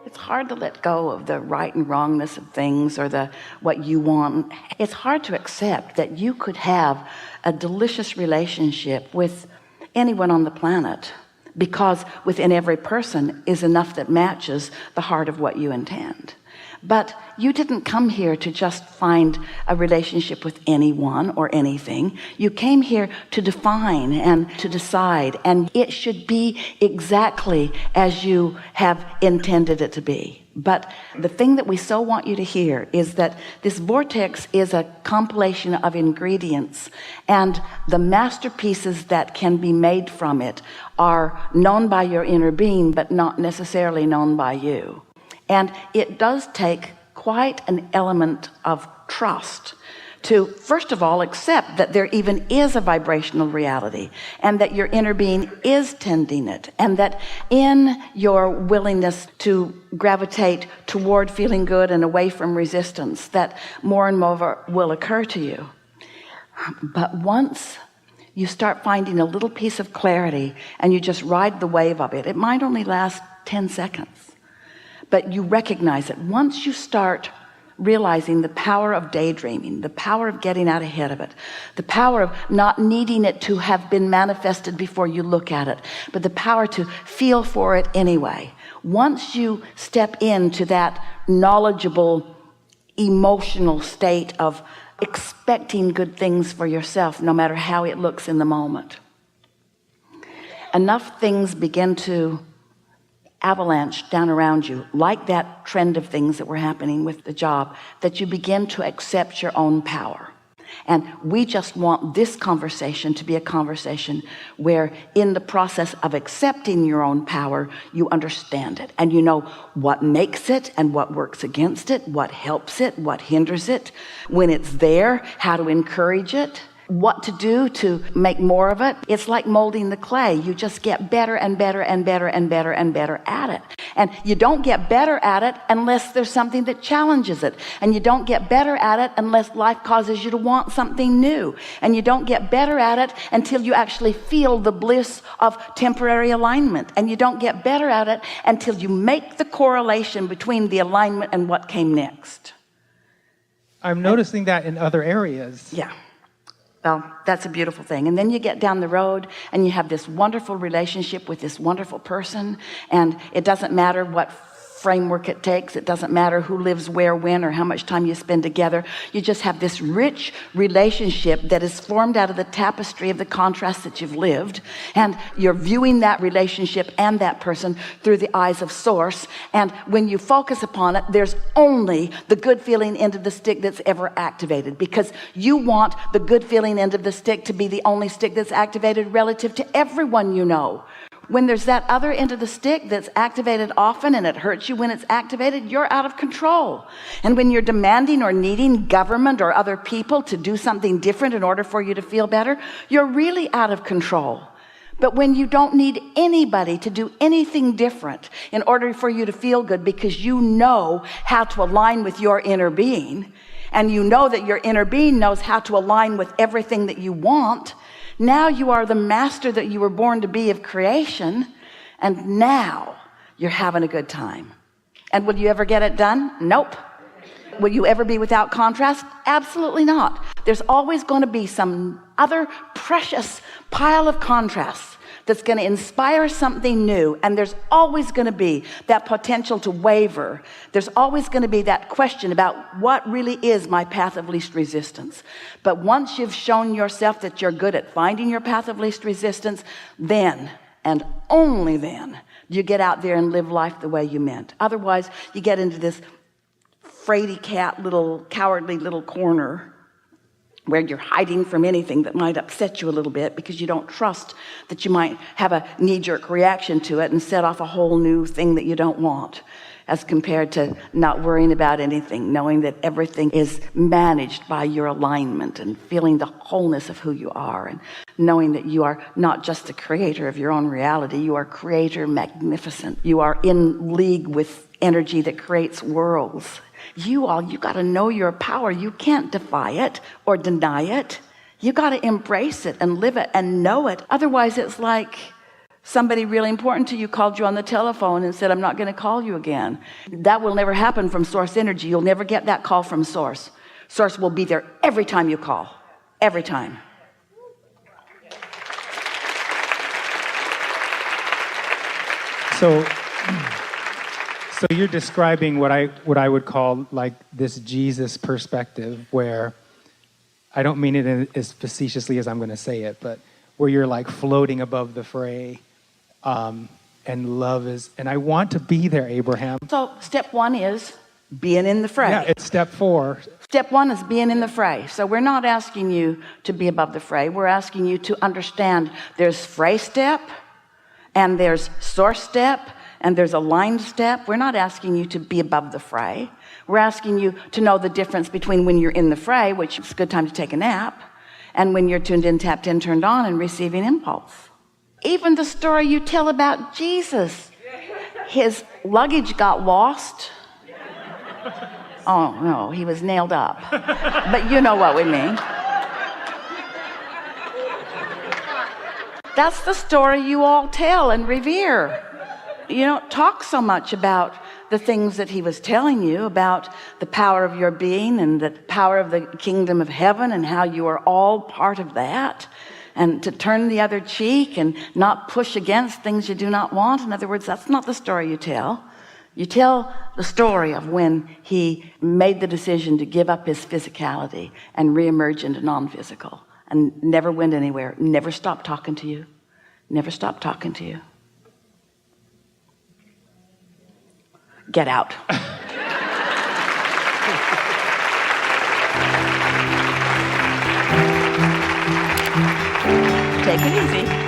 It's hard to let go of the right and wrongness of things or the what you want. It's hard to accept that you could have a delicious relationship with anyone on the planet, because within every person is enough that matches the heart of what you intend. But you didn't come here to just find a relationship with anyone or anything. You came here to define and to decide, and it should be exactly as you have intended it to be. But the thing that we so want you to hear is that this vortex is a compilation of ingredients, and the masterpieces that can be made from it are known by your inner being, but not necessarily known by you. And it does take quite an element of trust to, first of all, accept that there even is a vibrational reality, and that your inner being is tending it, and that in your willingness to gravitate toward feeling good and away from resistance, that more and more will occur to you. But once you start finding a little piece of clarity and you just ride the wave of it, it might only last 10 seconds. But you recognize it. Once you start realizing the power of daydreaming, the power of getting out ahead of it, the power of not needing it to have been manifested before you look at it, but the power to feel for it anyway. Once you step into that knowledgeable, emotional state of expecting good things for yourself, no matter how it looks in the moment, enough things begin to avalanche down around you, like that trend of things that were happening with the job, that you begin to accept your own power. And we just want this conversation to be a conversation where, in the process of accepting your own power, you understand it, and you know what makes it and what works against it, what helps it, what hinders it, when it's there, how to encourage it, what to do to make more of it. It's like molding the clay. You just get better and better and better and better and better at it. And you don't get better at it unless there's something that challenges it. And you don't get better at it unless life causes you to want something new. And you don't get better at it until you actually feel the bliss of temporary alignment. And you don't get better at it until you make the correlation between the alignment and what came next. I'm noticing that in other areas. Yeah. Well, that's a beautiful thing. And then you get down the road and you have this wonderful relationship with this wonderful person, and it doesn't matter what framework it takes. It doesn't matter who lives where, when, or how much time you spend together. You just have this rich relationship that is formed out of the tapestry of the contrast that you've lived, and you're viewing that relationship and that person through the eyes of source. And when you focus upon it, there's only the good feeling end of the stick that's ever activated, because you want the good feeling end of the stick to be the only stick that's activated relative to everyone you know. When there's that other end of the stick that's activated often, and it hurts you when it's activated, you're out of control. And when you're demanding or needing government or other people to do something different in order for you to feel better, you're really out of control. But when you don't need anybody to do anything different in order for you to feel good, because you know how to align with your inner being, and you know that your inner being knows how to align with everything that you want, now you are the master that you were born to be of creation, and now you're having a good time. And will you ever get it done? Nope. Will you ever be without contrast? Absolutely not. There's always going to be some other precious pile of contrasts that's going to inspire something new, and there's always going to be that potential to waver. There's always going to be that question about what really is my path of least resistance. But once you've shown yourself that you're good at finding your path of least resistance, then, and only then, you get out there and live life the way you meant. Otherwise, you get into this fraidy cat, little cowardly little corner where you're hiding from anything that might upset you a little bit, because you don't trust that you might have a knee-jerk reaction to it and set off a whole new thing that you don't want, as compared to not worrying about anything, knowing that everything is managed by your alignment, and feeling the wholeness of who you are, and knowing that you are not just the creator of your own reality, you are creator magnificent. You are in league with energy that creates worlds. You got to know your power. You can't defy it or deny it. You got to embrace it and live it and know it. Otherwise, it's like Somebody really important to you called you on the telephone and said, I'm not going to call you again. That will never happen from source energy. You'll never get that call from source. Source will be there every time you call. Every time. So you're describing what I would call like this Jesus perspective, where I don't mean it as facetiously as I'm going to say it, but where you're like floating above the fray, and love is, and I want to be there, Abraham. So step one is being in the fray. Yeah, it's step 4. Step one is being in the fray. So we're not asking you to be above the fray. We're asking you to understand there's fray step, and there's source step, and there's aligned step. We're not asking you to be above the fray. We're asking you to know the difference between when you're in the fray, which is a good time to take a nap, and when you're tuned in, tapped in, turned on, and receiving impulse. Even the story you tell about Jesus, his luggage got lost. Oh no, he was nailed up, but you know what we mean. That's the story you all tell and revere. You don't talk so much about the things that he was telling you about, the power of your being and the power of the kingdom of heaven and how you are all part of that, and to turn the other cheek and not push against things you do not want. In other words, that's not the story you tell. You tell the story of when he made the decision to give up his physicality and reemerge into non-physical, and never went anywhere, never stopped talking to you, never stopped talking to you. Get out. Take it easy.